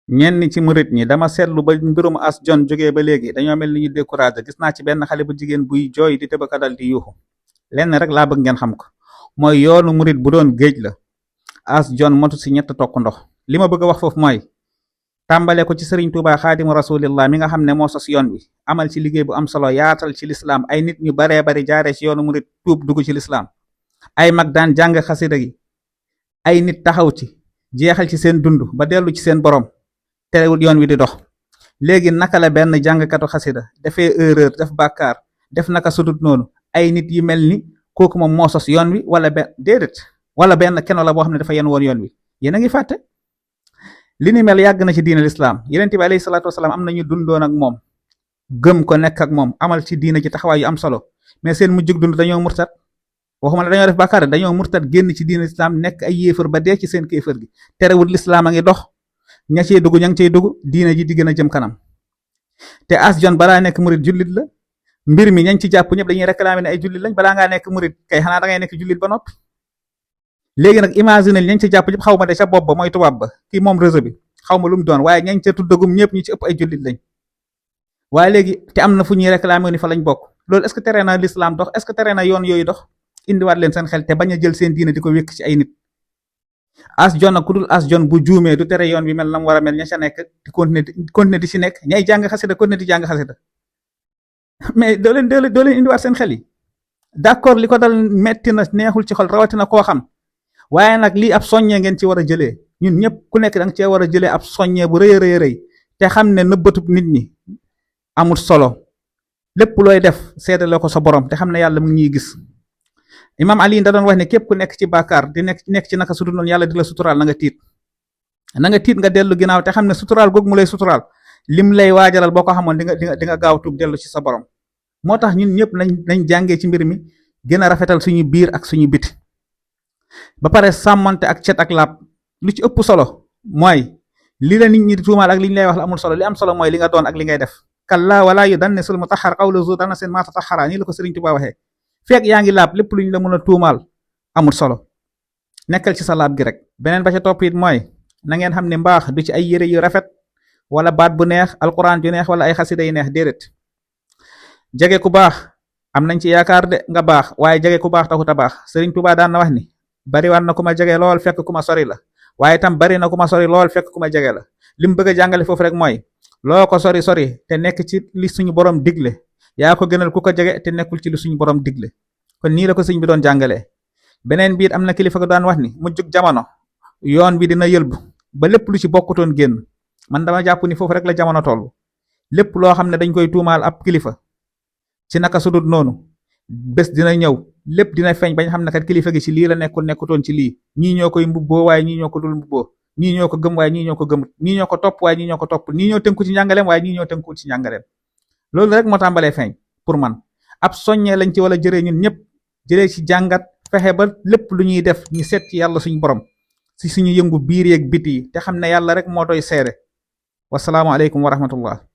ñenn ci murit ñi dama seetlu ba mbirum as jon jógee ba léegi dañoo mel ni ñu découragé gis naa ci benn xale bu jigéen buy jooy di tëbaka dal di yuuxu lenn rek laa bëgg ngeen xam ko mooy yoonu murit bu doon géej la as jon motu si ñett tokk ndox li ma bëgg a wax foofu mooy tàmbale ko ci sëriñ Tuubaa xaadimu rasulillah mi nga xam ne moo sos yoon wi amal ci liggéey bu am solo yaatal ci lislaam ay nit ñu baree bari jaaree ci yoonu murit tuub dugg ci lislaam ay mag daan jàng xasida gi ay nit taxaw ci jeexal ci seen dund ba dellu ci seen borom terewul yoon wi di dox léegi naka la benn jàngkatu xasida dafee erreur def bàkkaar def naka sudut noonu ay nit yi mel ni kooku moom moo sos yoon wi wala déedéet wala benn keno la boo xam ne dafa yen woon yoon wi yéen a ngi fàtte li ni mel yàgg na ci diine lislaam yeneen bi alayhi salaatu wasalaam am nañu dundoon ak moom gëm ko nekk ak moom amal ci diine ci taxawaay yu am solo mais seen mujjug dund dañoo murtat waxuma ne dañoo def bàkkaar dañoo murtat génn ci diine lislaam nekk ay yéefar ba dee ci seen kéefar gi terewul lislaam a ngi dox ña cey dugg ña ngi cey dugg diine ji di gën a jëm kanam te as jon balaa nekk murit jullit la mbir mi ñañ ci jàpp ñëpp dañuy réclamer ne ay jullit lañ balaa ngaa nekk murit kay xanaa da ngay nekk jullit ba noppi léegi nag imaginer ñañ ci jàpp ñëpp xaw ma de ca bopp ba mooy tubaab ba kii moom réseau bi xaw ma lu mu doon waaye ñañ ca tuddagum ñëpp ñu ci ëpp ay jullit lañ waaye léegi te am na fu ñuy réclamer ni fa lañ bokk loolu est-ce que tere na l'islam dox est-ce que tere na yoon yooyu dox indiwaat leen seen xel te bañ a jël seen diine di ko wékk ci ay nit as jon nag ku dul as jon bu juumee du tere yoon bi mel na mu war a mel ña ca nekk di continuer di ci nekk ñay jàng xasida continuer di jàng xasida mais doo leen indiwaat seen xel yi d'accord li ko dal metti na neexul ci xol rawatina koo xam waaye nag lii ab soññee ngeen ci war a jëlee ñun ñëpp ku nekk danga cee war a jëlee ab soññee bu rëy a rëy te xam ne nëbbatub nit ñi amul solo lépp looy def seedale ko sa borom te xam ne yàlla mu ngi ñuy gis imam Ali da doon wax ne képp ku nekk ci bàkkaar di nekk ci naka su dul noonu yàlla di la suturaal na nga tiit nga dellu ginnaaw te xam ne suturaal googu mu lay suturaal lim lay waajalal boo ko xamoon di nga gaaw tuub dellu ci sa borom moo tax ñun ñëpp nañ jàngee ci mbir mi gën a rafetal suñu biir ak suñu biti ba pare sàmmante ak cet ak laab lu ci ëpp solo mooy li la nit ñi di tuumaal ak li ñu lay wax la amul solo li am solo mooy li nga doon ak li ngay def kallaa walaa yudannisul mutahhar qawlu zu dana seen maa tatahhara nii la ko Sëriñ Tuubaa waxee fekk yaa ngi laab lépp lu ñu la mën a tuumaal amul solo nekkal ci sa laab gi rek beneen ba ca topp it mooy na ngeen xam ne mbaax du ci ay yére yu rafet wala baat bu neex alquran ju neex wala ay xasida yu neex déedéet jege ku baax am nañ ci yaakaar de nga baax waaye jege ku baax taxut a baax Sëriñ Tuubaa daan na wax ni bari war na ku ma jege lool fekk ku ma sori la waaye tam bari na ku ma sori lool fekk ku ma jege la li mu bëgg a jàngale foofu rek mooy loo ko sori te nekk ci li suñu borom digle yaa ko gënal ku ko jege te nekkul ci li suñu borom digle kon nii la ko sëñ bi doon jàngalee beneen biit am na kilifa ko daan wax ni mujjug jamono yoon bi dina yëlbu ba lépp lu ci bokkutoon génn man dama jàpp ni foofu rek la jamono toll lépp loo xam ne dañ koy tuumaal ab kilifa ci naka sudut noonu bés dina ñëw lépp dina feeñ bañ xam ne kat kilifa gi ci lii la nekkutoon ci lii ñii ñoo koy mbubboo waaye ñii ñoo ko dul mbubboo ñii ñoo ko gëm waaye ñii ñoo ko gëmut ñii ñoo ko topp waaye ñii ñoo ko topp ñii ñoo tënku ci njàngaleem waaye ñii ñoo tënku ci njàngaleem loolu rek moo tàmbalee feeñ pour man ab soññee lañ ci wala jëree ñun ñëpp jëlee ci jàngat fexe ba lépp lu ñuy def ñu seet ci yàlla suñu borom ci suñu yëngu biir yeeg biti yi te xam ne yàlla rek moo doy seere wasalaamu aleykum wa rahmatullah